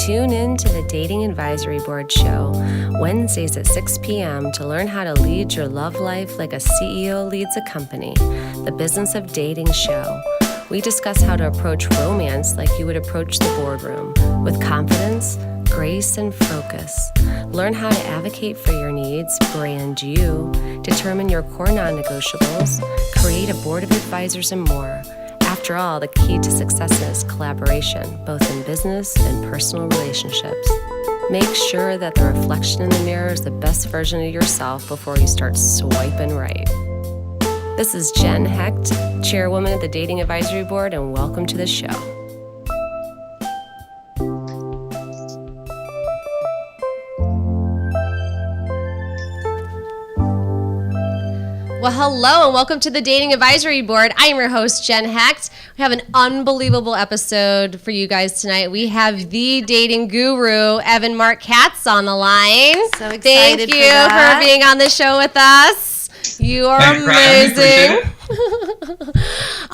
Tune in to the Dating Advisory Board show, Wednesdays at 6 p.m. to learn how to lead your love life like a CEO leads a company, the Business of Dating show. We discuss how to approach romance like you would approach the boardroom, with confidence, grace, and focus. Learn how to advocate for your needs, brand you, determine your core non-negotiables, create a board of advisors, and more. After all, the key to success is collaboration, both in business and personal relationships. Make sure that the reflection in the mirror is the best version of yourself before you start swiping right. This is Jen Hecht, Chairwoman of the Dating Advisory Board, and welcome to the show. Well, hello and welcome to the Dating Advisory Board. I am your host, Jen Hecht. We have an unbelievable episode for you guys tonight. We have the dating guru, Evan Mark Katz, on the line. So excited Thank you for being on the show with us. You are amazing.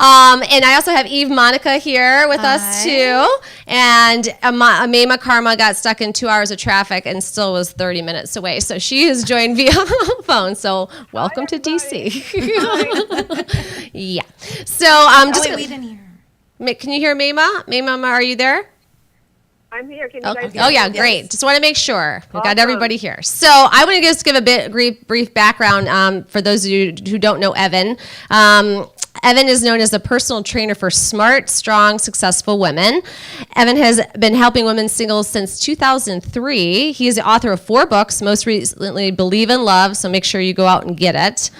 And I also have Eve Monica here with us too. And Amema Karma got stuck in 2 hours of traffic and still was 30 minutes away. So she has joined via phone. So welcome to DC. Yeah. So we didn't hear. Can you hear Mema? Mema, are you there? I'm here. Can you guys hear Oh, yeah, me? great. Yes. Just want to make sure. We've got Awesome. everybody here. So I want to just give a brief background for those of you who don't know Evan. Evan is known as the personal trainer for smart, strong, successful women. Evan has been helping women singles since 2003. He is the author of 4 books, most recently Believe in Love, so make sure you go out and get it.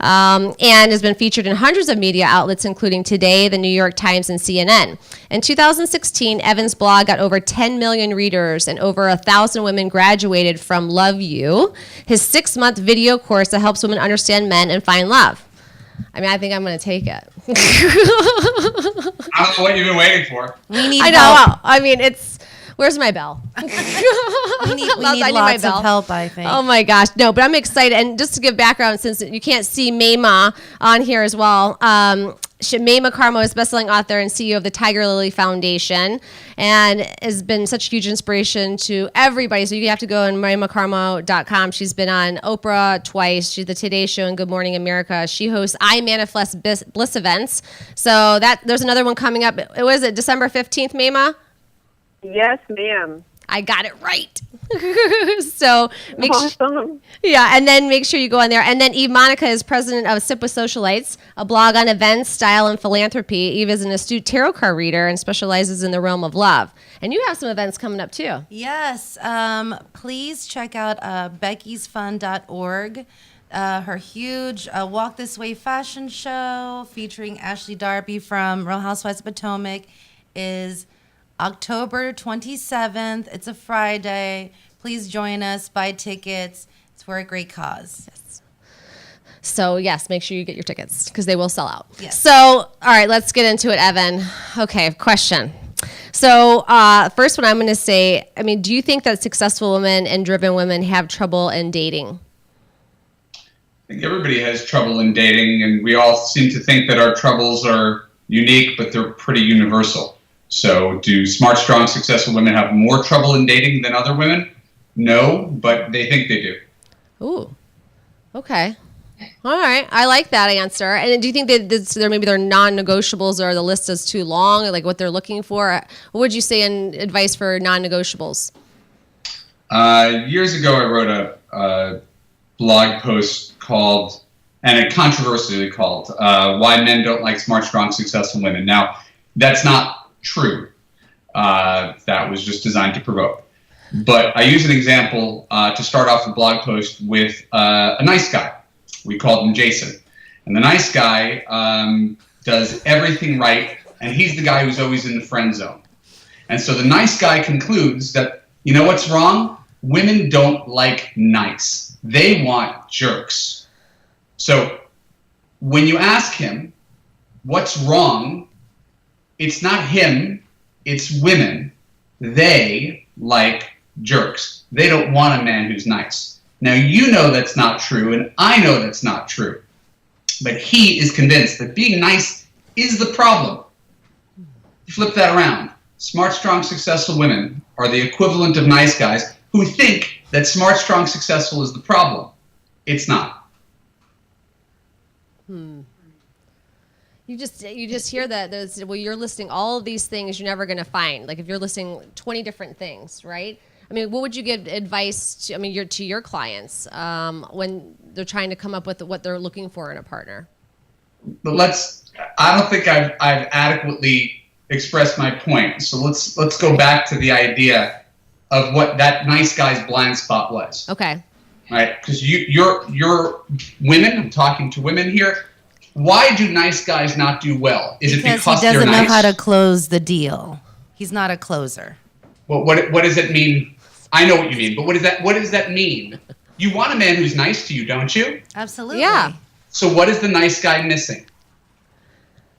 And has been featured in hundreds of media outlets, including Today, the New York Times, and CNN. In 2016, Evan's blog got over 10 million readers, and over 1,000 women graduated from Love You, his 6-month video course that helps women understand men and find love. I mean, I think I'm going to take it. I don't know what you've been waiting for. We need I know. help. I mean, where's my bell? We need lots of help, I think. Oh my gosh, no, but I'm excited. And just to give background, since you can't see Mema on here as well, Mema Karma is best-selling author and CEO of the Tiger Lily Foundation, and has been such a huge inspiration to everybody. So you have to go on memakarma.com. She's been on Oprah twice. She's the Today Show and Good Morning America. She hosts I Manifest Bliss events. So there's another one coming up. Was it December 15th, Mema? Yes, ma'am. I got it right. So Awesome. and then make sure you go on there. And then Eve Monica is president of Sip with Socialites, a blog on events, style, and philanthropy. Eve is an astute tarot card reader and specializes in the realm of love. And you have some events coming up too. Yes. Please check out beckysfun.org. Her huge Walk This Way fashion show featuring Ashley Darby from Real Housewives of Potomac is October 27th. It's a Friday. Please join us. Buy tickets. It's for a great cause. Yes. So, yes, make sure you get your tickets because they will sell out. Yes. So, all right, let's get into it, Evan. Okay, question. So, first one I'm going to say, I mean, do you think that successful women and driven women have trouble in dating? I think everybody has trouble in dating, and we all seem to think that our troubles are unique, but they're pretty universal. So do smart, strong, successful women have more trouble in dating than other women? No, but they think they do. Ooh, okay. All right. I like that answer. And do you think that maybe their non-negotiables or the list is too long, or like what they're looking for? What would you say in advice for non-negotiables? Years ago, I wrote a blog post called, and a controversially called, Why Men Don't Like Smart, Strong, Successful Women. Now, that's not true. That was just designed to provoke. But I use an example to start off the blog post with a nice guy. We called him Jason. And the nice guy does everything right, and he's the guy who's always in the friend zone. And so the nice guy concludes that, you know what's wrong? Women don't like nice. They want jerks. So when you ask him what's wrong, it's not him, it's women. They like jerks. They don't want a man who's nice. Now, you know that's not true, and I know that's not true. But he is convinced that being nice is the problem. Flip that around. smart, strong, successful women are the equivalent of nice guys who think that smart, strong, successful is the problem. It's not. You just hear that you're listing all of these things you're never going to find. Like if you're listing 20 different things, right? I mean, what would you give advice to your clients when they're trying to come up with what they're looking for in a partner? But I don't think I've adequately expressed my point. So let's go back to the idea of what that nice guy's blind spot was. Okay. Right? Because you're women, I'm talking to women here. Why do nice guys not do well? Is because it because he doesn't they're nice? know how to close the deal. He's not a closer. Well, what does it mean? I know what you mean, but what does that mean? You want a man who's nice to you, don't you? Absolutely. Yeah. So what is the nice guy missing?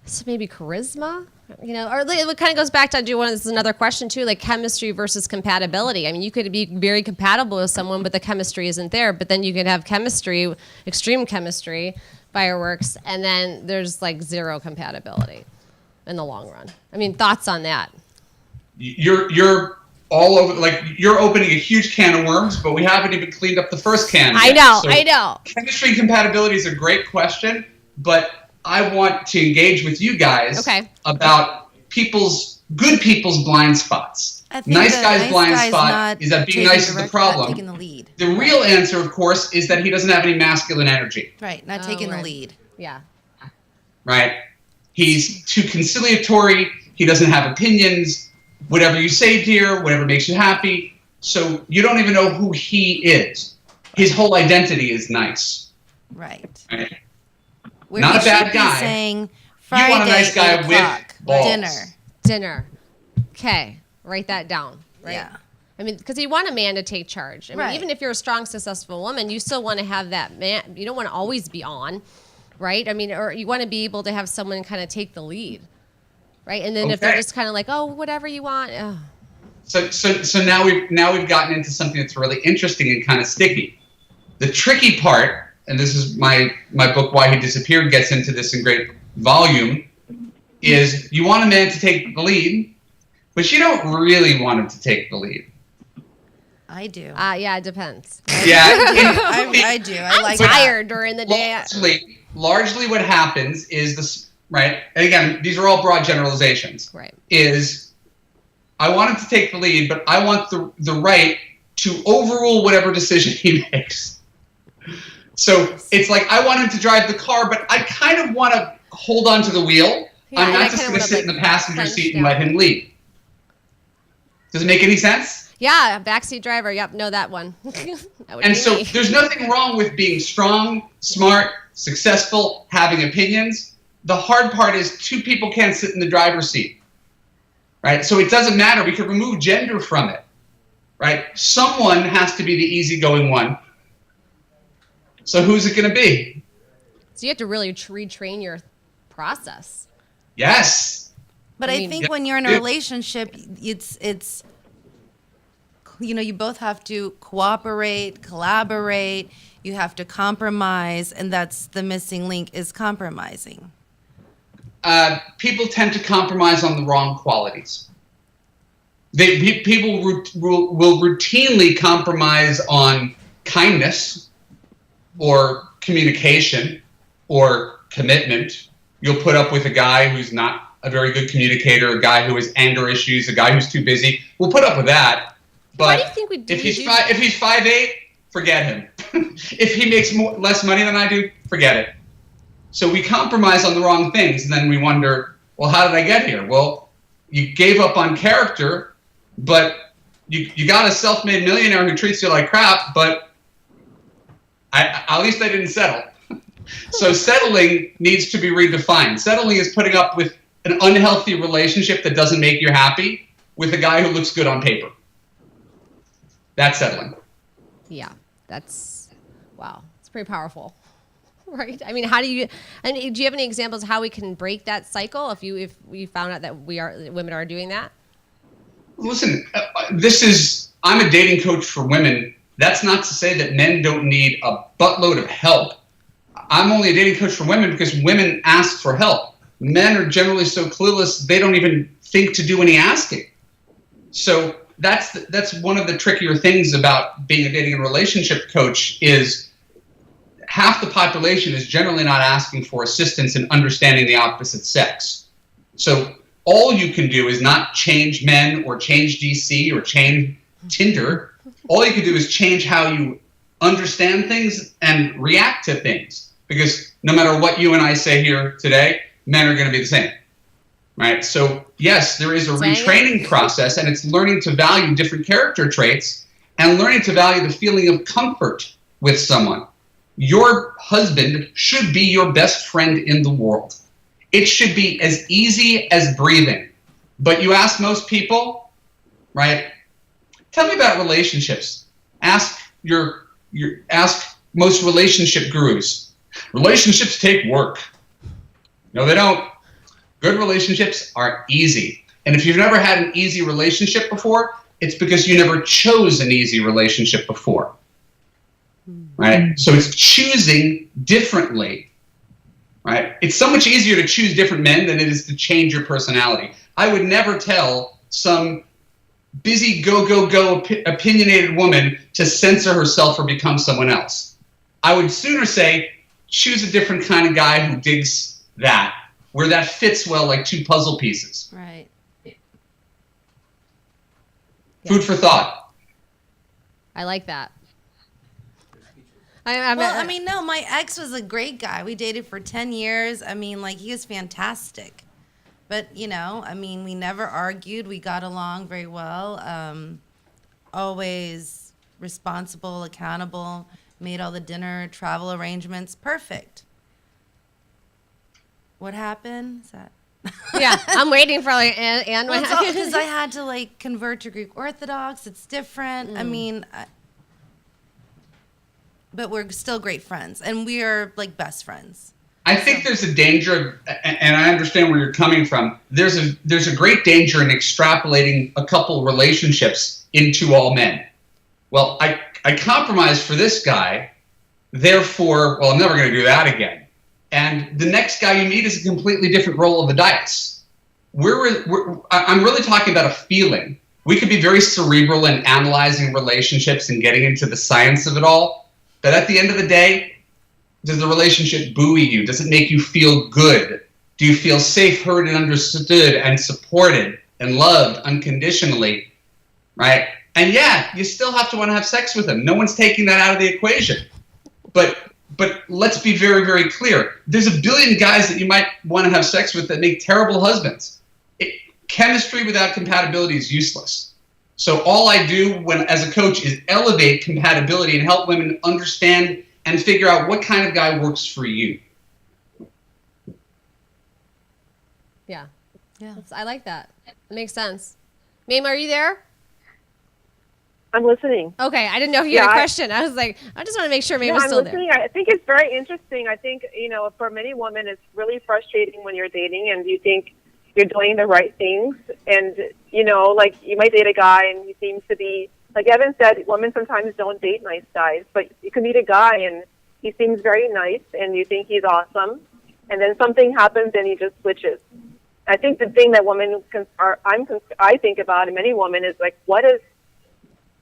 So maybe charisma, or it kind of goes back to this is another question too, like chemistry versus compatibility. I mean, you could be very compatible with someone, but the chemistry isn't there. But then you could have chemistry, extreme chemistry, fireworks, and then there's like zero compatibility in the long run. I mean, thoughts on that? You're all over, like you're opening a huge can of worms, but we haven't even cleaned up the first can. I know. Chemistry and compatibility is a great question, but I want to engage with you guys about good people's blind spots. Nice guy's blind spot is that being nice is the problem. Taking the lead. The real answer, of course, is that he doesn't have any masculine energy. Right, not taking the lead. Yeah. Right? He's too conciliatory. He doesn't have opinions. Whatever you say, dear, whatever makes you happy. So you don't even know who he is. His whole identity is nice. Right. Where not a bad guy. Saying Friday, you want a nice guy with balls. Dinner. Okay. Write that down. Right. Yeah. I mean, because you want a man to take charge. I mean, even if you're a strong, successful woman, you still want to have that man. You don't want to always be on, right? I mean, or you want to be able to have someone kind of take the lead, right? And then if they're just kind of like, oh, whatever you want. Oh. So now we've gotten into something that's really interesting and kind of sticky. The tricky part, and this is my book, Why He Disappeared, gets into this in great volume, is you want a man to take the lead, but you don't really want him to take the lead. I do. Yeah, it depends. Yeah, I do. I'm tired during the day. Largely what happens is this, right? And again, these are all broad generalizations. Right. Is I want him to take the lead, but I want the right to overrule whatever decision he makes. So it's like I want him to drive the car, but I kind of want to hold on to the wheel. Yeah, I'm not just going to sit in the passenger seat and let him lead. Does it make any sense? Yeah, backseat driver. Yep, know that one. And so there's nothing wrong with being strong, smart, successful, having opinions. The hard part is two people can't sit in the driver's seat, right? So it doesn't matter. We could remove gender from it, right? Someone has to be the easygoing one. So who's it going to be? So you have to really retrain your process. Yes. But I think when you're in a relationship, it's you both have to cooperate, collaborate, you have to compromise, and that's the missing link is compromising. People tend to compromise on the wrong qualities. People will routinely compromise on kindness or communication or commitment. You'll put up with a guy who's not a very good communicator, a guy who has anger issues, a guy who's too busy. We'll put up with that. But why do you think we do? If he's 5'8", forget him. If he makes less money than I do, forget it. So we compromise on the wrong things, and then we wonder, well, how did I get here? Well, you gave up on character, but you got a self-made millionaire who treats you like crap, but at least I didn't settle. So settling needs to be redefined. Settling is putting up with an unhealthy relationship that doesn't make you happy with a guy who looks good on paper. That's settling. Yeah, wow. It's pretty powerful, right? I mean, do you have any examples of how we can break that cycle if we found out that women are doing that? Listen, I'm a dating coach for women. That's not to say that men don't need a buttload of help. I'm only a dating coach for women because women ask for help. Men are generally so clueless, they don't even think to do any asking. So that's one of the trickier things about being a dating and relationship coach is half the population is generally not asking for assistance in understanding the opposite sex. So all you can do is not change men or change DC or change Tinder. All you can do is change how you understand things and react to things. Because no matter what you and I say here today, men are going to be the same. Right? So yes, there is a retraining process, and it's learning to value different character traits and learning to value the feeling of comfort with someone. Your husband should be your best friend in the world. It should be as easy as breathing. But you ask most people, right? Tell me about relationships. Ask ask most relationship gurus. Relationships take work. No, they don't. Good relationships are easy. And if you've never had an easy relationship before, it's because you never chose an easy relationship before. Right? So it's choosing differently. Right? It's so much easier to choose different men than it is to change your personality. I would never tell some busy go, opinionated woman to censor herself or become someone else. I would sooner say, choose a different kind of guy who digs that, where that fits well like two puzzle pieces. Right. Food for thought. I like that. No, my ex was a great guy. We dated for 10 years. I mean, like, he was fantastic. But, we never argued. We got along very well. Always responsible, accountable, made all the dinner, travel arrangements. Perfect. What happened? Is that... Yeah, I'm waiting for and because I had to convert to Greek Orthodox. It's different. But we're still great friends, and we are best friends. I think there's a danger, and I understand where you're coming from. There's a great danger in extrapolating a couple relationships into all men. Well, I compromised for this guy, therefore, I'm never going to do that again. And the next guy you meet is a completely different roll of the dice. I'm really talking about a feeling. We could be very cerebral in analyzing relationships and getting into the science of it all. But at the end of the day, does the relationship buoy you? Does it make you feel good? Do you feel safe, heard, and understood, and supported, and loved unconditionally? Right? And yeah, you still have to want to have sex with them. No one's taking that out of the equation. But let's be very, very clear. There's a billion guys that you might want to have sex with that make terrible husbands. Chemistry without compatibility is useless. So all I do as a coach is elevate compatibility and help women understand and figure out what kind of guy works for you. Yeah. I like that. It makes sense. Mame, are you there? I'm listening. Okay, I didn't know if you had a question. I was like, I just want to make sure Mame was still listening. there. I think it's very interesting. I think, for many women, it's really frustrating when you're dating and you think you're doing the right things. And, you might date a guy and he seems to be, like Evan said, women sometimes don't date nice guys, but you can meet a guy and he seems very nice and you think he's awesome. And then something happens and he just switches. I think the thing that I think about in many women is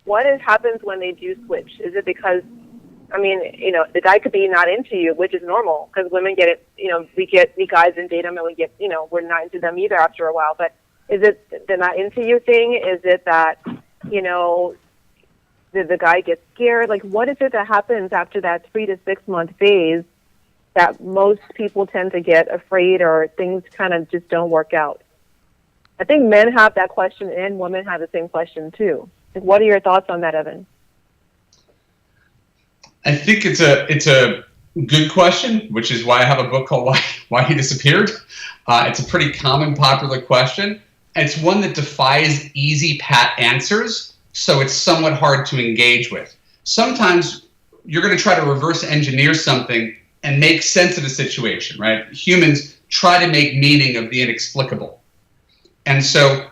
what happens when they do switch? Is it because, the guy could be not into you, which is normal because women get it, we guys and date them and we get, we're not into them either after a while. But is it the not into you thing? Is it that, the guy gets scared? What is it that happens after that 3 to 6 month phase that most people tend to get afraid or things kind of just don't work out? I think men have that question and women have the same question too. What are your thoughts on that, Evan? I think it's a good question, which is why I have a book called Why He Disappeared. It's a pretty common, popular question. It's one that defies easy, pat answers, so it's somewhat hard to engage with. Sometimes you're going to try to reverse engineer something and make sense of a situation, right? Humans try to make meaning of the inexplicable. And so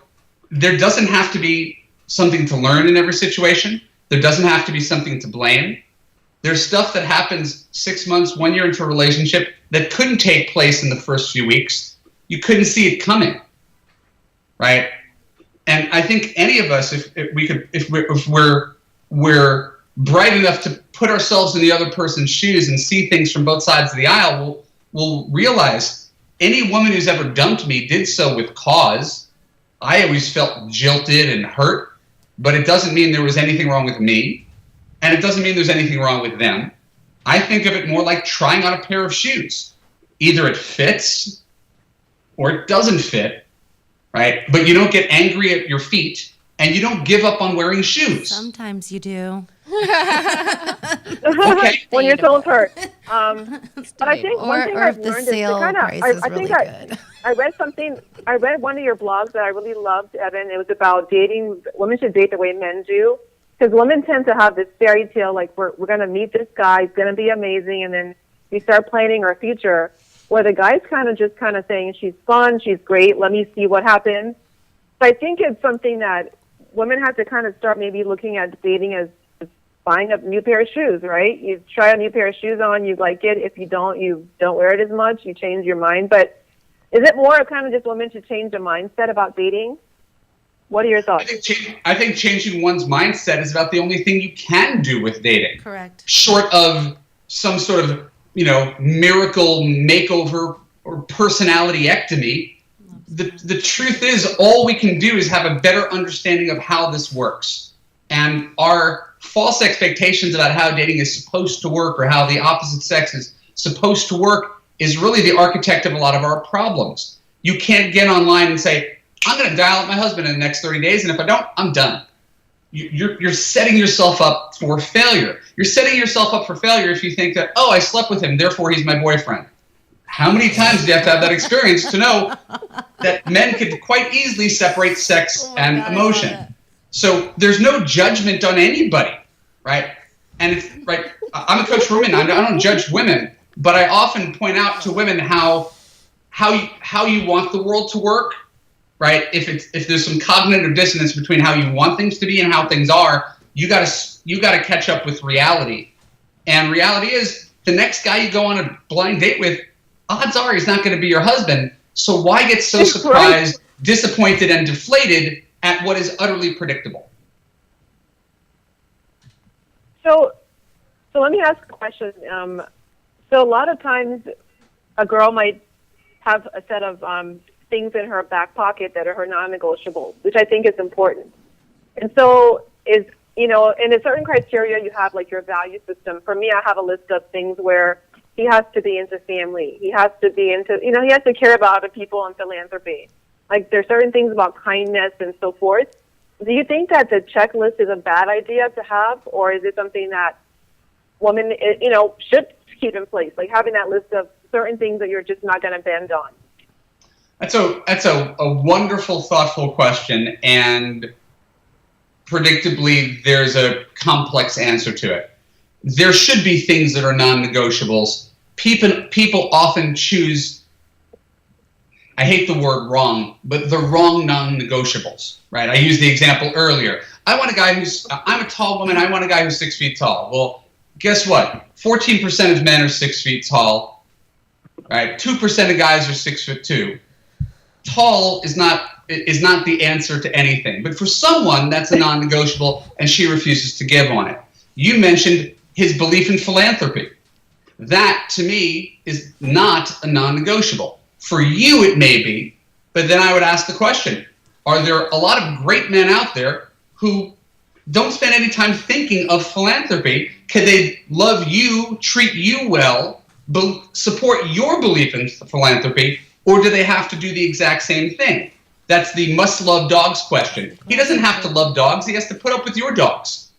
there doesn't have to be something to learn in every situation. There doesn't have to be something to blame. There's stuff that happens 6 months, 1 year into a relationship that couldn't take place in the first few weeks. You couldn't see it coming, right? And I think any of us, if we're bright enough to put ourselves in the other person's shoes and see things from both sides of the aisle, we'll realize any woman who's ever dumped me did so with cause. I always felt jilted and hurt, but it doesn't mean there was anything wrong with me, and it doesn't mean there's anything wrong with them. I think of it more like trying on a pair of shoes. Either it fits or it doesn't fit, right? But you don't get angry at your feet, and you don't give up on wearing shoes. Sometimes you do. Okay. When your toes hurt. But I think one thing or I've if the learned sale is to price is really good. I read something. I read one of your blogs that I really loved, Evan. It was about dating. Women should date the way men do, because women tend to have this fairy tale, like we're going to meet this guy, he's going to be amazing, and then we start planning our future. Where the guy's kind of saying, she's fun, she's great, let me see what happens. So I think it's something that women have to kind of start maybe looking at dating as buying a new pair of shoes, right? You try a new pair of shoes on, you like it. If you don't wear it as much, you change your mind. But is it more of kind of just women to change the mindset about dating? What are your thoughts? I think changing one's mindset is about the only thing you can do with dating. Correct. Short of some sort of, miracle makeover or personality-ectomy, the truth is all we can do is have a better understanding of how this works. And our false expectations about how dating is supposed to work or how the opposite sex is supposed to work is really the architect of a lot of our problems. You can't get online and say, I'm going to dial up my husband in the next 30 days, and if I don't, I'm done. You're setting yourself up for failure. You're setting yourself up for failure if you think that, I slept with him, therefore he's my boyfriend. How many times do you have to have that experience to know that men could quite easily separate sex and emotion? So there's no judgment on anybody, right? And it's right. I'm a coach for women. I don't judge women, but I often point out to women how you want the world to work, right? If there's some cognitive dissonance between how you want things to be and how things are, you gotta catch up with reality. And reality is the next guy you go on a blind date with, odds are he's not going to be your husband. So why get so surprised, disappointed, and deflated at what is utterly predictable? So let me ask a question. So a lot of times a girl might have a set of things in her back pocket that are her non-negotiables, which I think is important. And so in a certain criteria, you have like your value system. For me, I have a list of things where he has to be into family. He has to be into, he has to care about other people and philanthropy. Like there's certain things about kindness and so forth. Do you think that the checklist is a bad idea to have, or is it something that women, should keep in place? Like having that list of certain things that you're just not going to bend on. That's a wonderful, thoughtful question, and predictably, there's a complex answer to it. There should be things that are non-negotiables. People often choose, I hate the word wrong, but the wrong non-negotiables, right? I used the example earlier. I'm a tall woman, I want a guy who's 6 feet tall. Well, guess what? 14% of men are 6 feet tall, right? 2% of guys are 6'2". Tall is not the answer to anything. But for someone, that's a non-negotiable, and she refuses to give on it. You mentioned his belief in philanthropy. That, to me, is not a non-negotiable. For you, it may be, but then I would ask the question, are there a lot of great men out there who don't spend any time thinking of philanthropy? Can they love you, treat you well, support your belief in philanthropy, or do they have to do the exact same thing? That's the must-love dogs question. He doesn't have to love dogs. He has to put up with your dogs,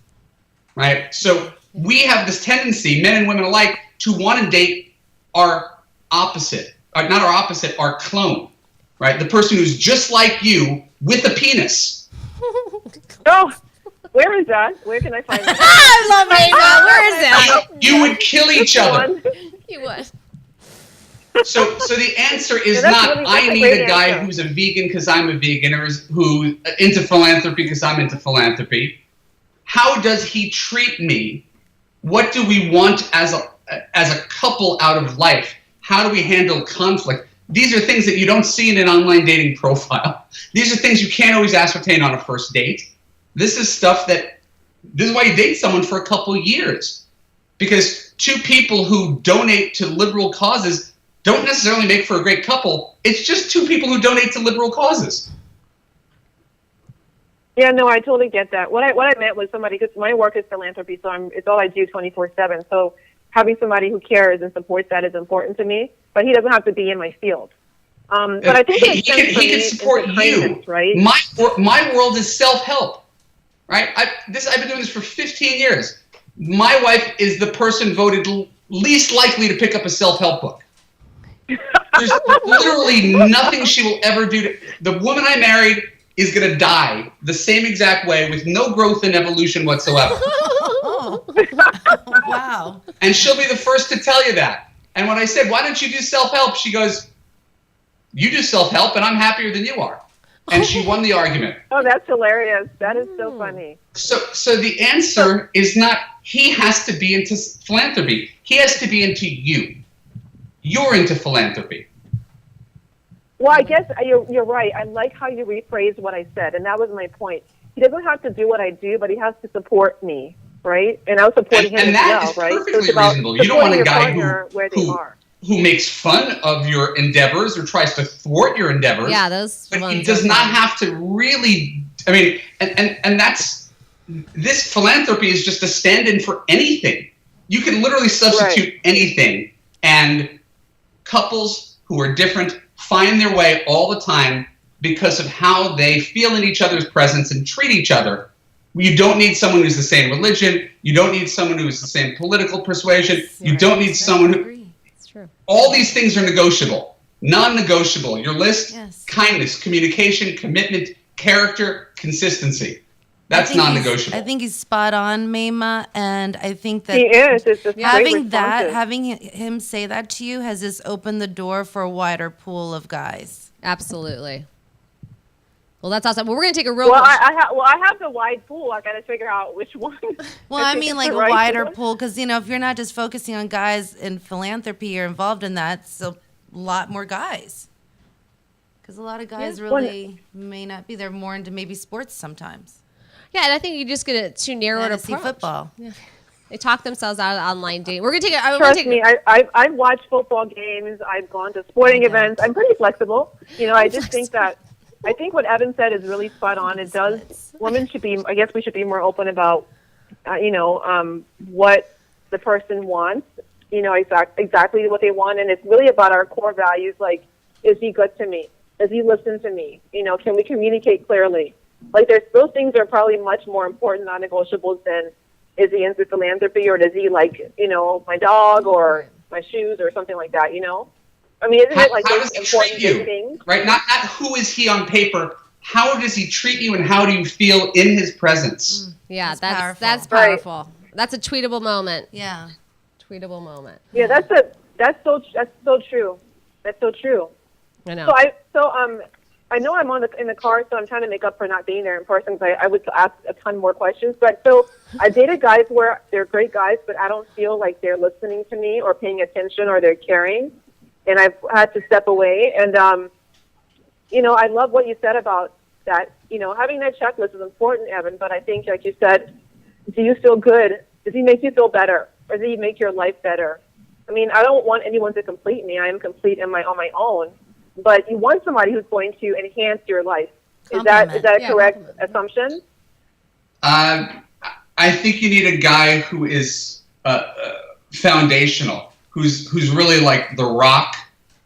right? So we have this tendency, men and women alike, to want to date our opposite. Not our opposite, our clone, right? The person who's just like you with a penis. Oh, where is that? Where can I find that? I love it. Where is that? You would kill each other. You would. So the answer is that's not, really, I that's a need great a guy answer. who's a vegan because I'm a vegan, or who into philanthropy because I'm into philanthropy. How does he treat me? What do we want as a couple out of life? How do we handle conflict? these are things that you don't see in an online dating profile. These are things you can't always ascertain on a first date. This is why you date someone for a couple years. Because two people who donate to liberal causes don't necessarily make for a great couple. It's just two people who donate to liberal causes. Yeah, no, I totally get that. What I meant was somebody, because my work is philanthropy, so it's all I do 24/7. So having somebody who cares and supports that is important to me. But he doesn't have to be in my field. But I think he can support you. Right? My world is self-help. Right? I've been doing this for 15 years. My wife is the person voted least likely to pick up a self-help book. There's literally nothing she will ever do. The woman I married is going to die the same exact way with no growth and evolution whatsoever. Oh. Wow. And she'll be the first to tell you that. And when I said, why don't you do self-help? She goes, you do self-help and I'm happier than you are. And she won the argument. Oh, that's hilarious. That is so funny. So the answer is not he has to be into philanthropy. He has to be into you. You're into philanthropy. Well, I guess you're right. I like how you rephrased what I said, and that was my point. He doesn't have to do what I do, but he has to support me, right? And I was supporting him as well, right? And that is perfectly reasonable. You don't want a guy who makes fun of your endeavors or tries to thwart your endeavors. Yeah, those. But he does not have to really. I mean, and that's this philanthropy is just a stand-in for anything. You can literally substitute anything, and couples who are different find their way all the time because of how they feel in each other's presence and treat each other. You don't need someone who's the same religion. You don't need someone who's the same political persuasion. You don't need someone who... It's true. All these things are negotiable. Non-negotiable. Your list, kindness, communication, commitment, character, consistency. That's non-negotiable. I think he's spot on, Mayma, and I think that he is. It's just having him say that to you has just opened the door for a wider pool of guys. Absolutely. Well, that's awesome. Well, we're gonna take a real. Well, I have the wide pool. I got to figure out which one. Well, I mean, like a wider pool, because if you're not just focusing on guys in philanthropy, you're involved in that. It's a lot more guys. Because a lot of guys really may not be. They're more into maybe sports sometimes. Yeah, and I think you just get it too narrow to see football. Yeah. They talk themselves out of online dating. We're gonna take it. Trust me, I've watched football games. I've gone to sporting events. I'm pretty flexible. I just think that. I think what Evan said is really spot on. It does. Women should be. I guess we should be more open about, what the person wants. Exactly what they want, and it's really about our core values. Like, is he good to me? Does he listen to me? Can we communicate clearly? Like, those things are probably much more important, non-negotiables than is he into philanthropy or does he like, my dog or my shoes or something like that, I mean, isn't it like those important things? Right? Not who is he on paper. How does he treat you and how do you feel in his presence? Yeah, that's powerful. Right. That's a tweetable moment. Yeah. Tweetable moment. Yeah, that's so true. That's so true. I know. I know I'm in the car, so I'm trying to make up for not being there in person because I would ask a ton more questions. But so I dated guys where they're great guys, but I don't feel like they're listening to me or paying attention or they're caring. And I've had to step away. And, I love what you said about that. Having that checklist is important, Evan. But I think, like you said, do you feel good? Does he make you feel better? Or does he make your life better? I mean, I don't want anyone to complete me. I am complete on my own. But you want somebody who's going to enhance your life. Is that a correct assumption? I think you need a guy who is foundational, who's really like the rock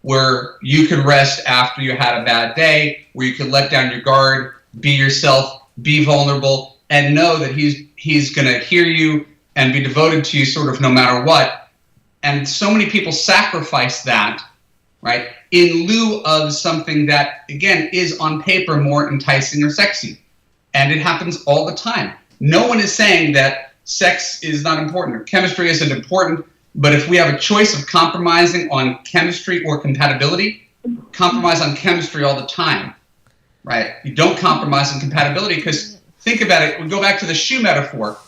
where you can rest after you had a bad day, where you can let down your guard, be yourself, be vulnerable, and know that he's going to hear you and be devoted to you sort of no matter what. And so many people sacrifice that, right, in lieu of something that, again, is on paper more enticing or sexy. And it happens all the time. No one is saying that sex is not important or chemistry isn't important, but if we have a choice of compromising on chemistry or compatibility, compromise on chemistry all the time, right? You don't compromise on compatibility because think about it. We go back to the shoe metaphor,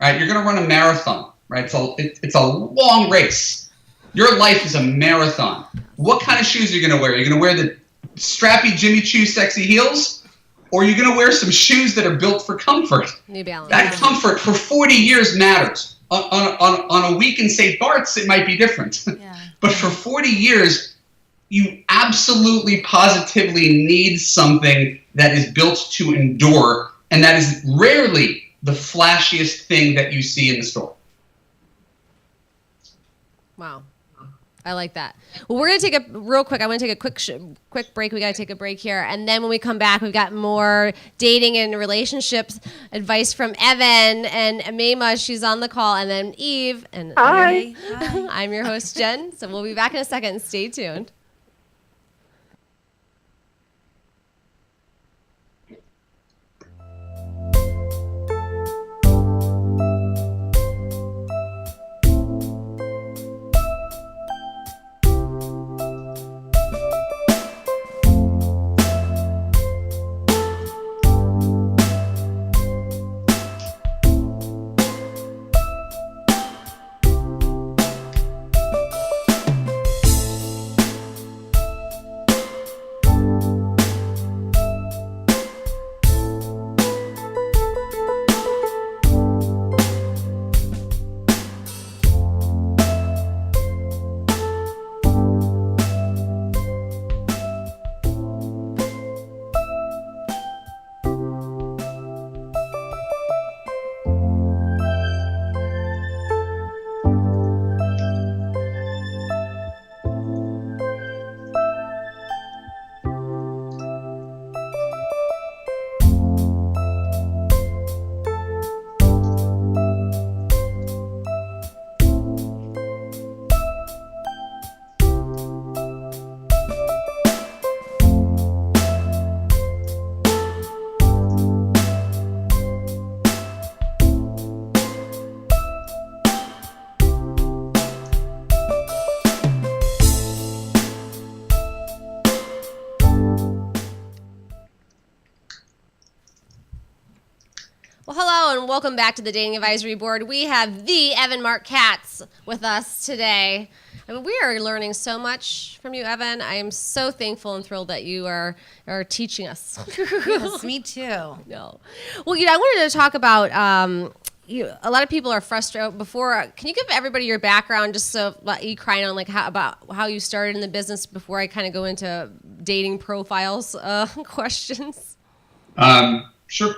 right? You're going to run a marathon, right? It's a long race. Your life is a marathon. What kind of shoes are you going to wear? Are you going to wear the strappy Jimmy Choo sexy heels? Or are you going to wear some shoes that are built for comfort? New Balance. That comfort for 40 years matters. On a week in St. Bart's, it might be different. Yeah. But for 40 years, you absolutely positively need something that is built to endure, and that is rarely the flashiest thing that you see in the store. Wow. I like that. Well, we're going to take a real quick. I want to take a quick break. We got to take a break here. And then when we come back, we've got more dating and relationships advice from Evan and Amema. She's on the call. And then Eve. And Hi. I'm your host, Jen. So we'll be back in a second. Stay tuned. Well, hello and welcome back to the Dating Advisory Board. We have the Evan Mark Katz with us today. I mean, we are learning so much from you, Evan. I am so thankful and thrilled that you are teaching us. Yes, me too. No. Well, I wanted to talk about, a lot of people are frustrated. Can you give everybody your background just so you crying on about how you started in the business before I kind of go into dating profiles questions? Sure.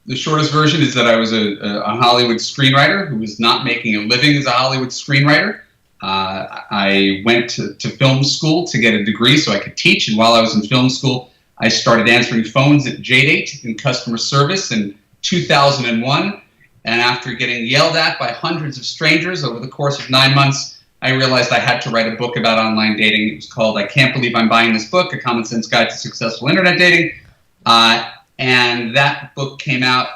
The shortest version is that I was a Hollywood screenwriter who was not making a living as a Hollywood screenwriter. I went to film school to get a degree so I could teach, and while I was in film school, I started answering phones at JDate in customer service in 2001, and after getting yelled at by hundreds of strangers over the course of 9 months, I realized I had to write a book about online dating. It was called I Can't Believe I'm Buying This Book, A Common Sense Guide to Successful Internet Dating. And that book came out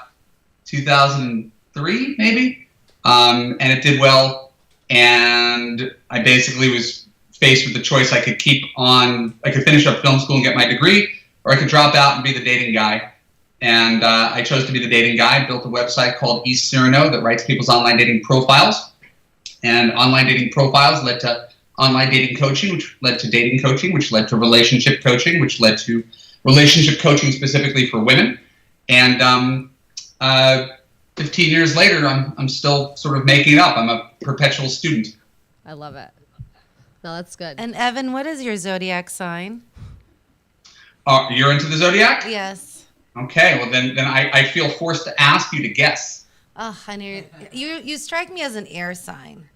2003, maybe, and it did well. And I basically was faced with the choice I could finish up film school and get my degree, or I could drop out and be the dating guy. And I chose to be the dating guy. I built a website called East Cyrano that writes people's online dating profiles. And online dating profiles led to online dating coaching, which led to dating coaching, which led to relationship coaching, which led to relationship coaching specifically for women. And 15 years later, I'm still sort of making it up. I'm a perpetual student. I love it. No, that's good. And Evan, what is your zodiac sign? You're into the zodiac? Yes. Okay, well then I feel forced to ask you to guess. Oh, I knew you strike me as an air sign.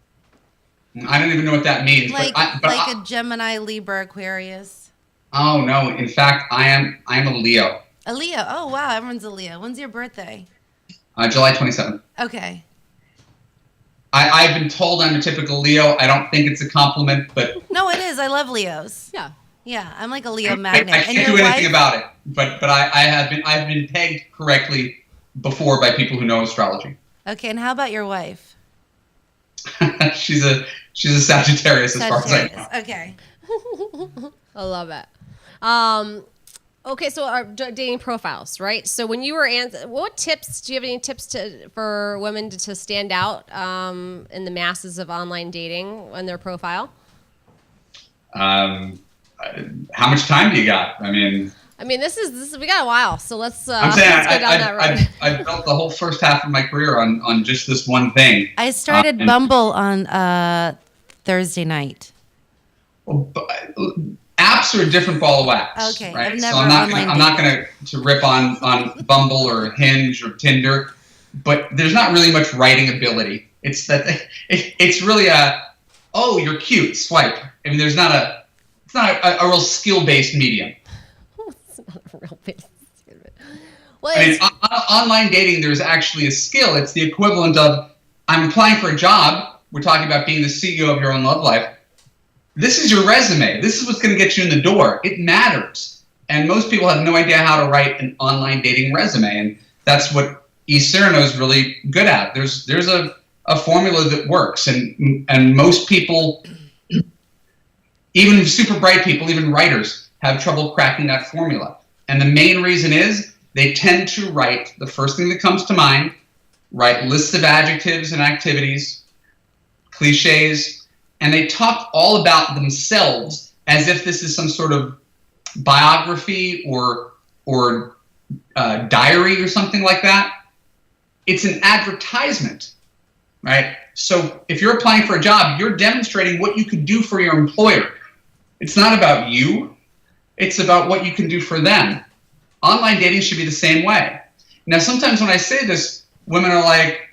I don't even know what that means. Like a Gemini, Libra, Aquarius. Oh no! In fact, I'm a Leo. A Leo. Oh wow, everyone's a Leo. When's your birthday? July 27th. Okay. I've been told I'm a typical Leo. I don't think it's a compliment, but no, it is. I love Leos. Yeah. Yeah, I'm like a Leo magnet. I can't do anything about it. But I've been pegged correctly before by people who know astrology. Okay, and how about your wife? she's a Sagittarius as far as I know. Okay. I love it. Okay, so our dating profiles, right? So when you were what tips do you have? Any tips for women to stand out in the masses of online dating on their profile? How much time do you got? I mean, this is we got a while, so let's I'm saying let's go down that road. I built the whole first half of my career on just this one thing. I started Bumble on Thursday night. Apps are a different ball of wax. Okay, right? I've never So I'm not gonna rip on Bumble or Hinge or Tinder, but there's not really much writing ability. It's that it's really you're cute, swipe. I mean, it's not a real skill based medium. It's not a real base. Well, I mean, online dating, there's actually a skill. It's the equivalent of I'm applying for a job. We're talking about being the CEO of your own love life. This is your resume. This is what's going to get you in the door. It matters. And most people have no idea how to write an online dating resume. And that's what eCyrano is really good at. There's a formula that works. And most people, even super bright people, even writers, have trouble cracking that formula. And the main reason is they tend to write the first thing that comes to mind, write lists of adjectives and activities, cliches, and they talk all about themselves as if this is some sort of biography or diary or something like that. It's an advertisement, right? So if you're applying for a job, you're demonstrating what you could do for your employer. It's not about you. It's about what you can do for them. Online dating should be the same way. Now, sometimes when I say this, women are like,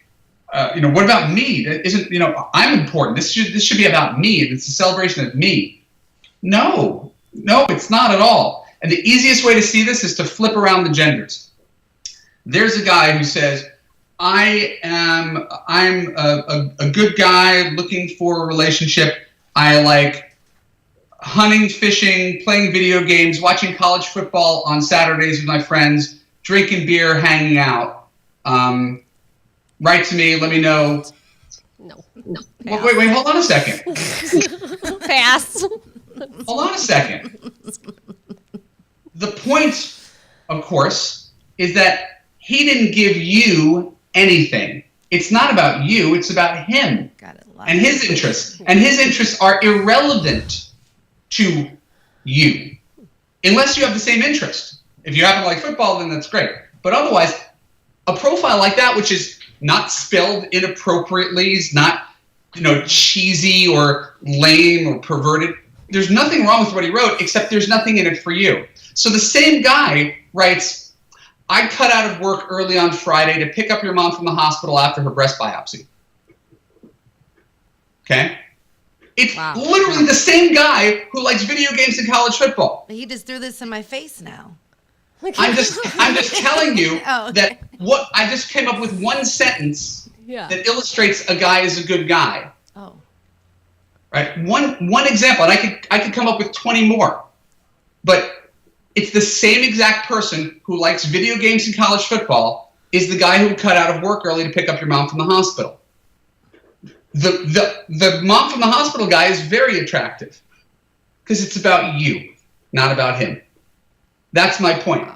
what about me? Isn't, I'm important. This should be about me. It's a celebration of me. No, it's not at all. And the easiest way to see this is to flip around the genders. There's a guy who says, I'm a good guy looking for a relationship. I like hunting, fishing, playing video games, watching college football on Saturdays with my friends, drinking beer, hanging out. Write to me. Let me know. No. Wait. Hold on a second. Pass. Hold on a second. The point, of course, is that he didn't give you anything. It's not about you. It's about him and his interests. And his interests are irrelevant to you, unless you have the same interest. If you happen to like football, then that's great. But otherwise, a profile like that, which is not spelled inappropriately, is not, cheesy or lame or perverted. There's nothing wrong with what he wrote, except there's nothing in it for you. So the same guy writes, I cut out of work early on Friday to pick up your mom from the hospital after her breast biopsy. Okay? It's literally the same guy who likes video games and college football. But he just threw this in my face now. I'm just telling you that what I just came up with one sentence that illustrates a guy is a good guy. Oh. Right? One example, and I could come up with 20 more. But it's the same exact person who likes video games and college football is the guy who cut out of work early to pick up your mom from the hospital. The mom from the hospital guy is very attractive because it's about you, not about him. That's my point.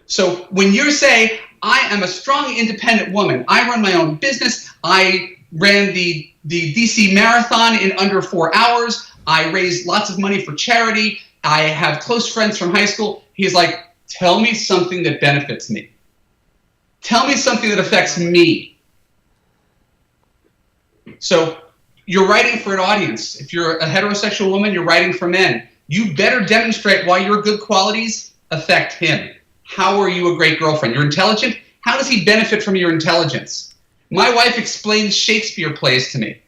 So when you say, I am a strong, independent woman, I run my own business, I ran the DC Marathon in under 4 hours, I raised lots of money for charity, I have close friends from high school, he's like, tell me something that benefits me. Tell me something that affects me. So you're writing for an audience. If you're a heterosexual woman, you're writing for men. You better demonstrate why your good qualities affect him. How are you a great girlfriend? You're intelligent? How does he benefit from your intelligence? My wife explains Shakespeare plays to me.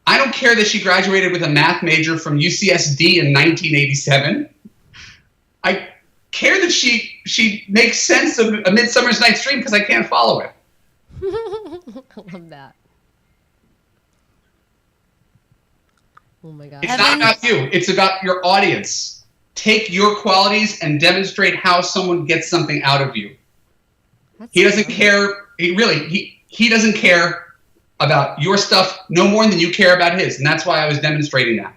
I don't care that she graduated with a math major from UCSD in 1987. I care that she makes sense of A Midsummer's Night's Dream because I can't follow it. I love that. Oh my God. It's not about you. It's about your audience. Take your qualities and demonstrate how someone gets something out of you. He doesn't care. He doesn't care about your stuff no more than you care about his. And that's why I was demonstrating that.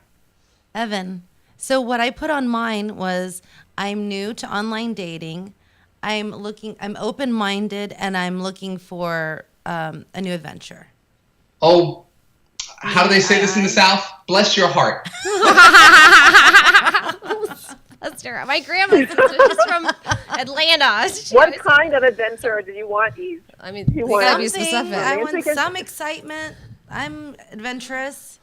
Evan, so what I put on mine was I'm new to online dating. I'm open-minded, and I'm looking for a new adventure. Oh, how do they say this in the South? Bless your heart. That's terrible. My grandma's she's from Atlanta. What kind of adventure do you want, Eve? I mean, You you want gotta be Something, specific. I want Because- some excitement. I'm adventurous.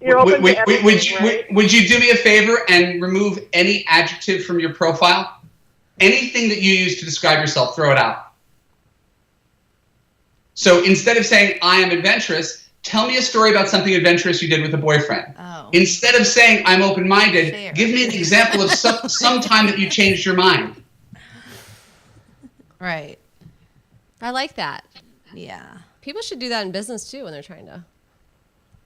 You're open to everything, Would you do me a favor and remove any adjective from your profile? Anything that you use to describe yourself, throw it out. So instead of saying, I am adventurous, tell me a story about something adventurous you did with a boyfriend. Oh. Instead of saying, I'm open-minded, Fair. give me an example of some time that you changed your mind. Right. I like that. Yeah. People should do that in business too when they're trying to.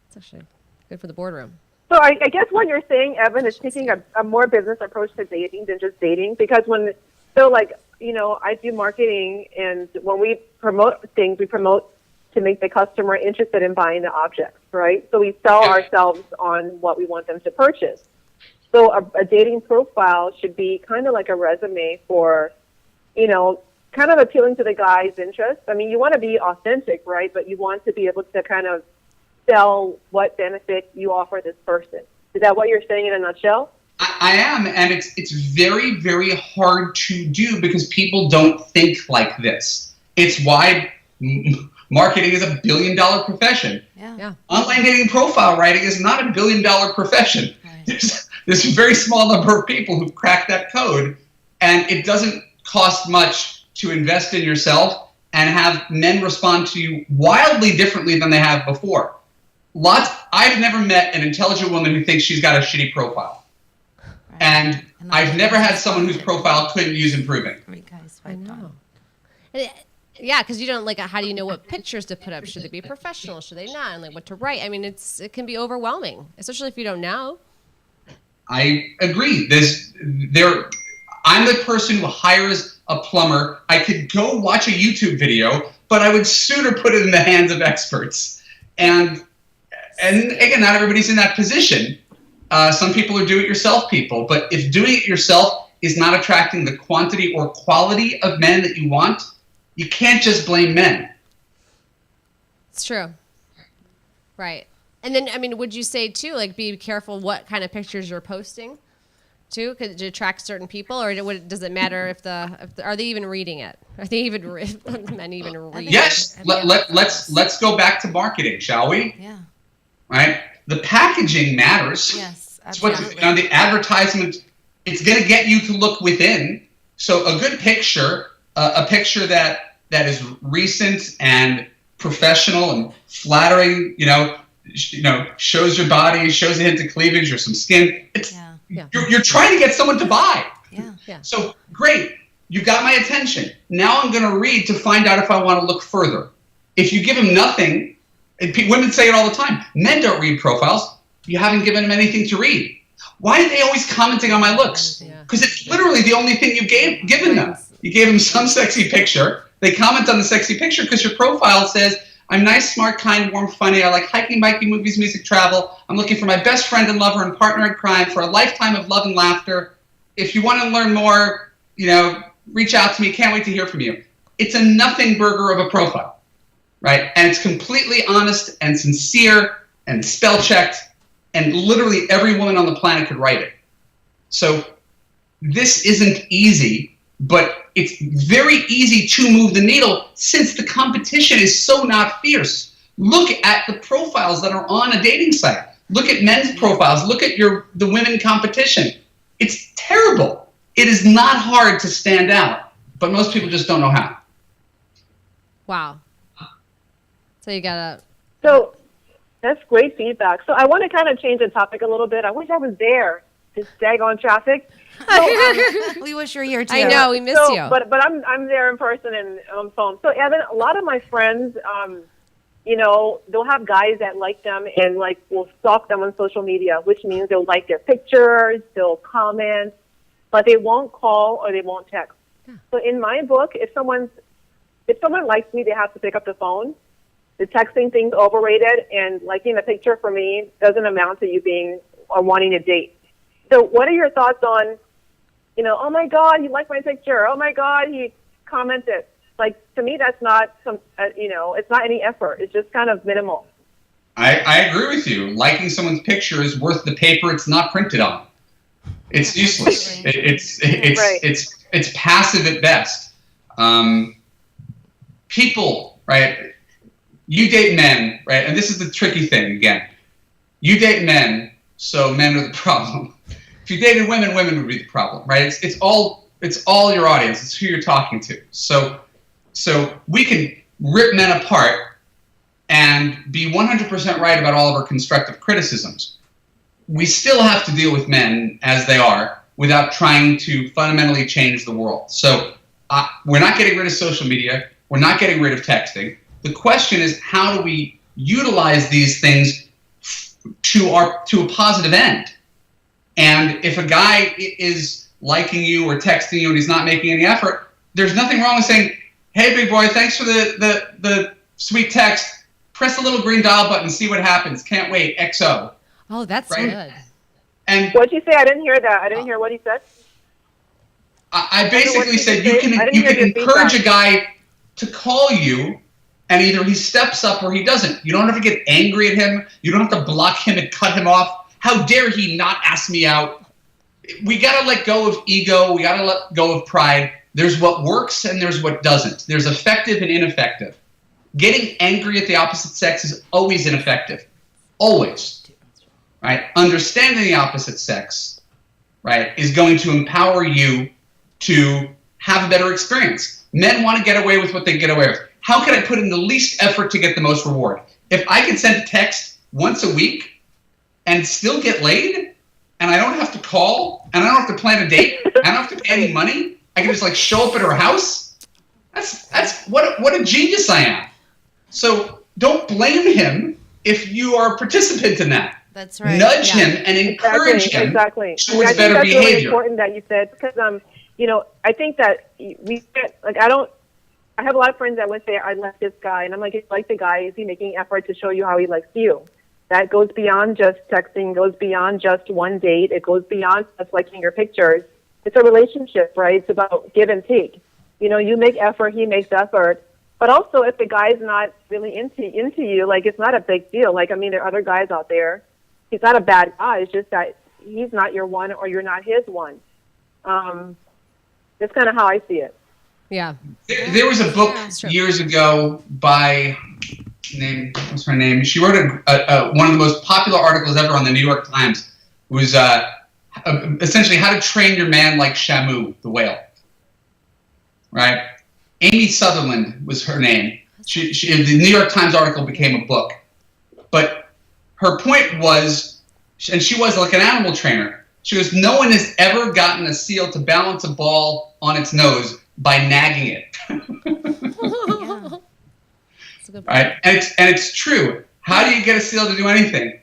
It's actually good for the boardroom. So I guess what you're saying, Evan, is taking a more business approach to dating than just dating. Because I do marketing, and when we promote things, we promote to make the customer interested in buying the objects, right? So we sell ourselves on what we want them to purchase. So a dating profile should be kind of like a resume for, kind of appealing to the guy's interest. I mean, you want to be authentic, right? But you want to be able to kind of sell what benefit you offer this person. Is that what you're saying in a nutshell? I am, and it's very, very hard to do because people don't think like this. It's why marketing is $1 billion profession. Yeah. Online dating profile writing is not $1 billion profession. Right. There's a very small number of people who crack that code, and it doesn't cost much to invest in yourself and have men respond to you wildly differently than they have before. I've never met an intelligent woman who thinks she's got a shitty profile. Right. And I've never had someone whose profile couldn't use improving. Great guys, swiped on. Yeah, because you don't how do you know what pictures to put up? Should they be professional? Should they not? And what to write? I mean, it can be overwhelming, especially if you don't know. I agree. I'm the person who hires a plumber. I could go watch a YouTube video, but I would sooner put it in the hands of experts. And again, not everybody's in that position. Some people are do-it-yourself people, but if doing it yourself is not attracting the quantity or quality of men that you want, you can't just blame men. It's true. Right. And then, I mean, would you say too, be careful what kind of pictures you're posting too, to attract certain people, or does it matter if are they even reading it? Are they even men even reading? Yes. Let's go back to marketing, shall we? Yeah. Right. The packaging matters. Yes. It's what Absolutely. the advertisement. It's going to get you to look within. So a good picture, a picture that is recent and professional and flattering. Shows your body, shows a hint of cleavage or some skin. You're trying to get someone to buy. Yeah. So great, you got my attention. Now I'm going to read to find out if I want to look further. If you give them nothing, and women say it all the time, men don't read profiles. You haven't given them anything to read. Why are they always commenting on my looks? Because it's literally the only thing you've given them. You gave them some sexy picture. They comment on the sexy picture because your profile says, I'm nice, smart, kind, warm, funny. I like hiking, biking, movies, music, travel. I'm looking for my best friend and lover and partner in crime for a lifetime of love and laughter. If you want to learn more, reach out to me. Can't wait to hear from you. It's a nothing burger of a profile, right? And it's completely honest and sincere and spell checked, and literally every woman on the planet could write it. So this isn't easy, but it's very easy to move the needle since the competition is so not fierce. Look at the profiles that are on a dating site. Look at men's profiles. Look at the women competition. It's terrible. It is not hard to stand out, but most people just don't know how. Wow. So you gotta. So that's great feedback. So I want to kind of change the topic a little bit. I wish I was there to daggone traffic. So, We wish you were here too. I know, we missed you. But I'm there in person and on phone. So Evan, a lot of my friends, they'll have guys that like them and will stalk them on social media, which means they'll like their pictures, they'll comment, but they won't call or they won't text. Yeah. So in my book, if someone likes me, they have to pick up the phone. The texting thing's overrated, and liking a picture for me doesn't amount to you being or wanting to date. So what are your thoughts on, oh my God, he liked my picture. Oh my God, he commented. Like, to me, that's not it's not any effort. It's just kind of minimal. I agree with you. Liking someone's picture is worth the paper it's not printed on. It's useless. It's passive at best. People, right? You date men, right? And this is the tricky thing again. You date men, so men are the problem. If you dated women, women would be the problem, right? It's all your audience. It's who you're talking to. So we can rip men apart and be 100% right about all of our constructive criticisms. We still have to deal with men as they are without trying to fundamentally change the world. So we're not getting rid of social media. We're not getting rid of texting. The question is, how do we utilize these things to a positive end? And if a guy is liking you or texting you and he's not making any effort, there's nothing wrong with saying, hey, big boy, thanks for the sweet text. Press the little green dial button and see what happens. Can't wait. XO. Oh, that's right? good. And what'd you say? I didn't hear that. I didn't hear what he said. I basically said you can encourage a guy to call you, and either he steps up or he doesn't. You don't have to get angry at him. You don't have to block him and cut him off. How dare he not ask me out? We got to let go of ego. We got to let go of pride. There's what works and there's what doesn't. There's effective and ineffective. Getting angry at the opposite sex is always ineffective. Always. Right? Understanding the opposite sex, right, is going to empower you to have a better experience. Men want to get away with what they get away with. How can I put in the least effort to get the most reward? If I can send a text once a week and still get laid, and I don't have to call, and I don't have to plan a date, and I don't have to pay any money, I can just like show up at her house. That's what a genius I am. So don't blame him if you are a participant in that. That's right. Nudge him and encourage him towards better that's behavior. Really important that you said, because I think that we get, like, I have a lot of friends that would say, I like this guy, and I'm like, if you like the guy, is he making effort to show you how he likes you? That goes beyond just texting, goes beyond just one date, it goes beyond just liking your pictures. It's a relationship, right? It's about give and take. You make effort, he makes effort. But also, if the guy's not really into you, like, it's not a big deal. Like, I mean, there are other guys out there. He's not a bad guy. It's just that he's not your one or you're not his one. That's kind of how I see it. Yeah. There was a book years ago by, what's her name? She wrote one of the most popular articles ever on the New York Times. It was essentially how to train your man like Shamu, the whale. Right? Amy Sutherland was her name. The New York Times article became a book. But her point was, and she was like an animal trainer, she goes, no one has ever gotten a seal to balance a ball on its nose by nagging it. Right? And it's true. How do you get a seal to do anything?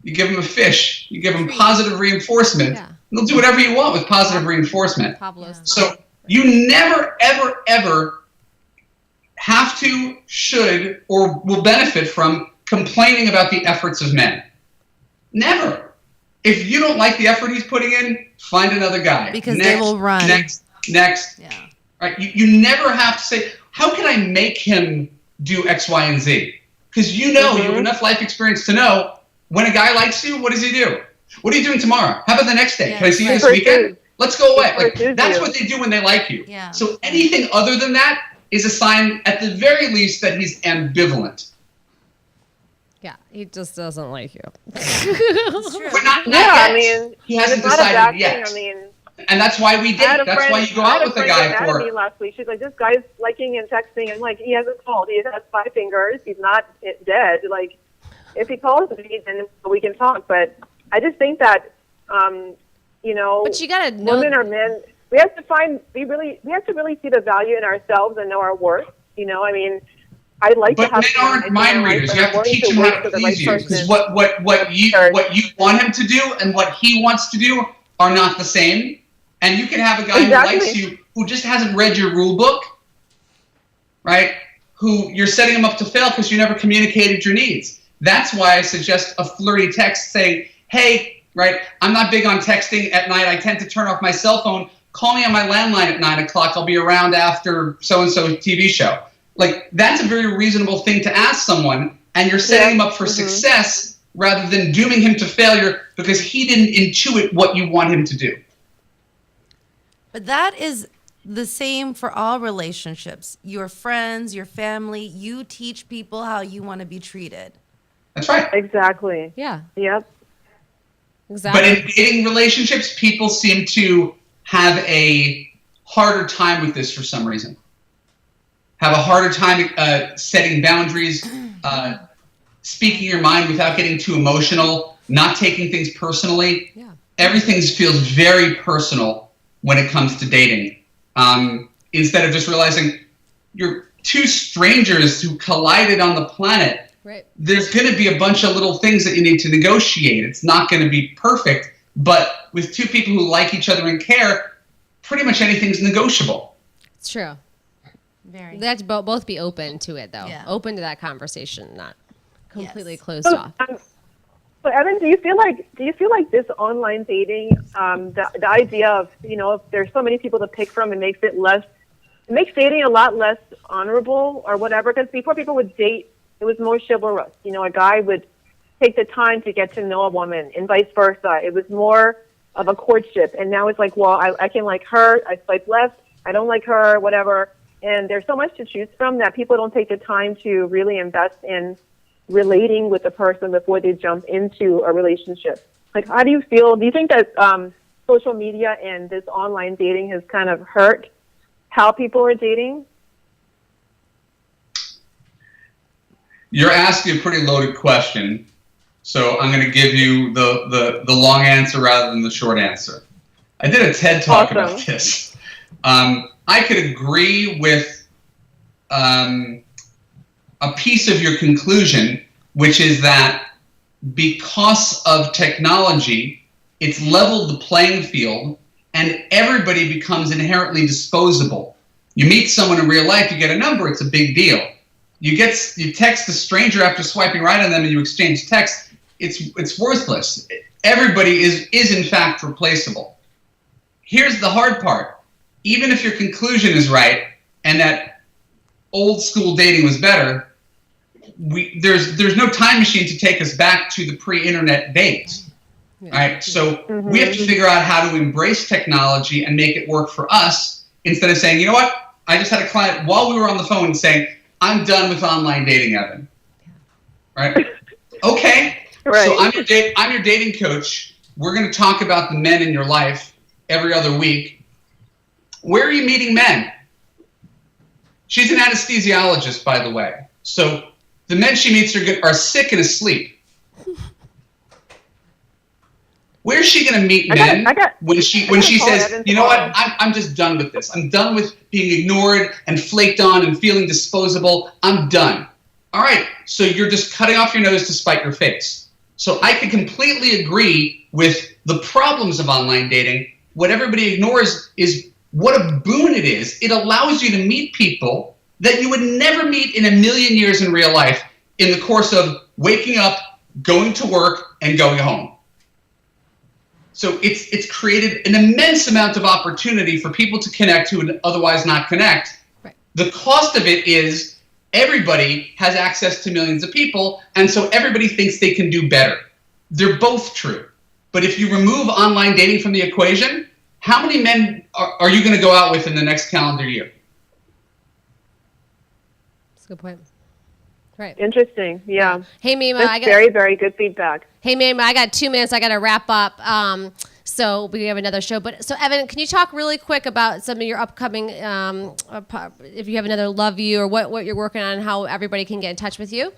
You give him a fish. You give him positive reinforcement. Yeah. They'll do whatever you want with positive reinforcement. So you never, ever, ever have to, should, or will benefit from complaining about the efforts of men. Never. If you don't like the effort he's putting in, find another guy. Because they will run. Next. Yeah. Right? You never have to say, how can I make him do X, Y, and Z? Because you have enough life experience to know when a guy likes you, what does he do? What are you doing tomorrow? How about the next day? Can I see you this weekend? Let's go away. Like, that's what they do when they like you. Yeah. So anything other than that is a sign, at the very least, that he's ambivalent. Yeah, he just doesn't like you. It's true. I mean, he hasn't decided yet. I mean, and that's why we date. That's why you go out with a guy for. Me last week. She's like, this guy's liking and texting, and like, he hasn't called. He has 5 fingers. He's not dead. Like, if he calls me, then we can talk. But I just think that, but you gotta know, women or men, we have to really see the value in ourselves and know our worth. I mean, I'd like to have. But men aren't mind readers. You have to teach him how to please you, because what you want him to do and what he wants to do are not the same. And you can have a guy who likes you, who just hasn't read your rule book, right? Who you're setting him up to fail because you never communicated your needs. That's why I suggest a flirty text saying, hey, right, I'm not big on texting at night. I tend to turn off my cell phone, call me on my landline at 9 o'clock. I'll be around after so-and-so TV show. Like, that's a very reasonable thing to ask someone, and you're setting him up for success rather than dooming him to failure because he didn't intuit what you want him to do. But that is the same for all relationships. Your friends, your family, you teach people how you want to be treated. That's right. Exactly. Yeah. Yep. Exactly. But in dating relationships, people seem to have a harder time with this for some reason. Have a harder time setting boundaries, speaking your mind without getting too emotional, not taking things personally. Yeah. Everything feels very personal when it comes to dating. Instead of just realizing you're two strangers who collided on the planet. Right. There's going to be a bunch of little things that you need to negotiate. It's not going to be perfect, but with two people who like each other and care, pretty much anything's negotiable. It's true. Very. They have to both be open to it, though. Yeah. Open to that conversation, not completely Yes. closed off. So Evan, do you feel like this online dating, the idea of, you know, if there's so many people to pick from, it makes dating a lot less honorable or whatever? Because before people would date, it was more chivalrous. You know, a guy would take the time to get to know a woman, and vice versa. It was more of a courtship, and now it's like, well, I can like her, I swipe left, I don't like her, whatever. And there's so much to choose from that people don't take the time to really invest in relating with the person before they jump into a relationship. Like, how do you feel? Do you think that social media and this online dating has kind of hurt how people are dating? You're asking a pretty loaded question, so I'm going to give you the long answer rather than the short answer. I did a TED Talk about this. I could agree with a piece of your conclusion, which is that because of technology, it's leveled the playing field and everybody becomes inherently disposable. You meet someone in real life, you get a number, it's a big deal. You text a stranger after swiping right on them and you exchange text, it's worthless. Everybody is in fact replaceable. Here's the hard part. Even if your conclusion is right and that old school dating was better, there's no time machine to take us back to the pre-internet days. Right? So we have to figure out how to embrace technology and make it work for us instead of saying, you know what? I just had a client while we were on the phone saying, I'm done with online dating, Evan. Right? Okay. Right. So I'm your dating coach. We're going to talk about the men in your life every other week. Where are you meeting men? She's an anesthesiologist, by the way. So the men she meets are sick and asleep. Where's she going to meet men when she says, you know what, I'm just done with this. I'm done with being ignored and flaked on and feeling disposable. I'm done. All right, so you're just cutting off your nose to spite your face. So I can completely agree with the problems of online dating. What everybody ignores is what a boon it is. It allows you to meet people that you would never meet in a million years in real life in the course of waking up, going to work, and going home. So it's created an immense amount of opportunity for people to connect who would otherwise not connect. Right. The cost of it is everybody has access to millions of people, and so everybody thinks they can do better. They're both true. But if you remove online dating from the equation, how many men are you going to go out with in the next calendar year? That's a good point. Right. Interesting. Yeah. Hey, Mima, That's very, very good feedback. Hey, Mima, I got 2 minutes. I got to wrap up. So we have another show. But so, Evan, can you talk really quick about some of your upcoming, if you have another Love You or what you're working on, and how everybody can get in touch with you?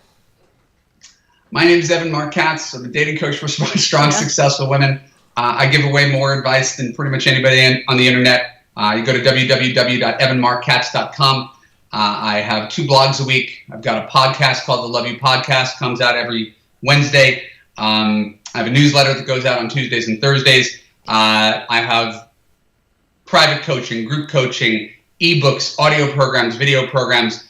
My name is Evan Markatz. I'm a dating coach for strong, successful women. I give away more advice than pretty much anybody on the internet. You go to www.evanmarkatz.com. I have 2 blogs a week. I've got a podcast called The Love You Podcast. Comes out every Wednesday. I have a newsletter that goes out on Tuesdays and Thursdays. I have private coaching, group coaching, ebooks, audio programs, video programs.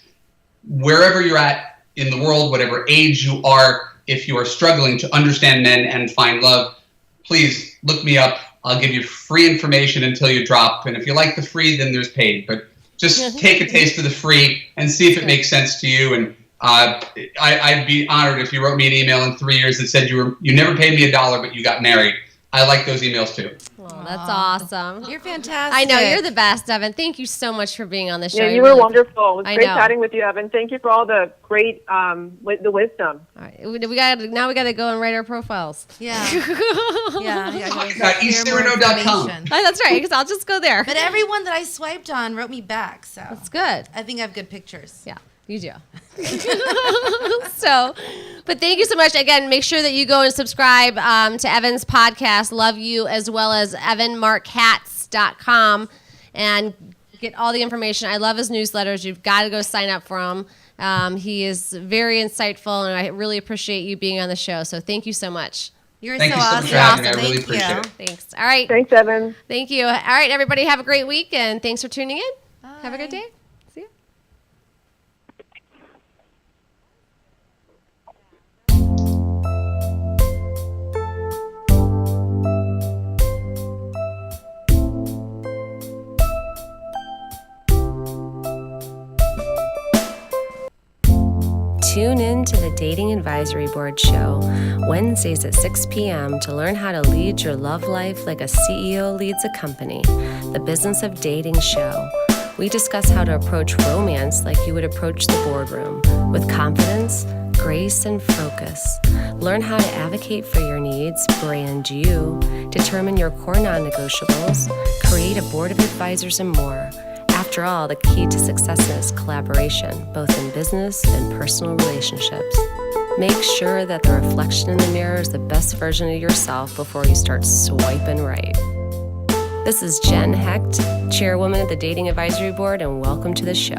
Wherever you're at in the world, whatever age you are, if you are struggling to understand men and find love, please look me up. I'll give you free information until you drop. And if you like the free, then there's paid. But just take a taste of the free and see if it makes sense to you. And I'd be honored if you wrote me an email in 3 years that said you never paid me $1, but you got married. I like those emails too. Oh, that's awesome. You're fantastic. I know, you're the best, Evan. Thank you so much for being on the show. Yeah, you were wonderful. It was I great know. chatting with you, Evan. Thank you for all the great the wisdom. All right. Now we got to go and write our profiles. Yeah. Yeah. eCyrano.com. Oh, that's right, because I'll just go there. But everyone that I swiped on wrote me back, so That's good. I think I have good pictures. Yeah, you do. But thank you so much. Again, make sure that you go and subscribe to Evan's podcast, Love You, as well as evanmarkhatz.com, and get all the information. I love his newsletters. You've got to go sign up for him. He is very insightful, and I really appreciate you being on the show. So thank you so much. You're Thank so you so much awesome. for having me. I Thank really you. appreciate it. Thanks. All right. Thanks, Evan. Thank you. All right, everybody, have a great week, and thanks for tuning in. Have a good day. See you. Tune in to the Dating Advisory Board show Wednesdays at 6 p.m. to learn how to lead your love life like a CEO leads a company, the Business of Dating show. We discuss how to approach romance like you would approach the boardroom, with confidence, grace, and focus. Learn how to advocate for your needs, brand you, determine your core non-negotiables, create a board of advisors, and more. After all, the key to success is collaboration, both in business and personal relationships. Make sure that the reflection in the mirror is the best version of yourself before you start swiping right. This is Jen Hecht, Chairwoman of the Dating Advisory Board, and welcome to the show.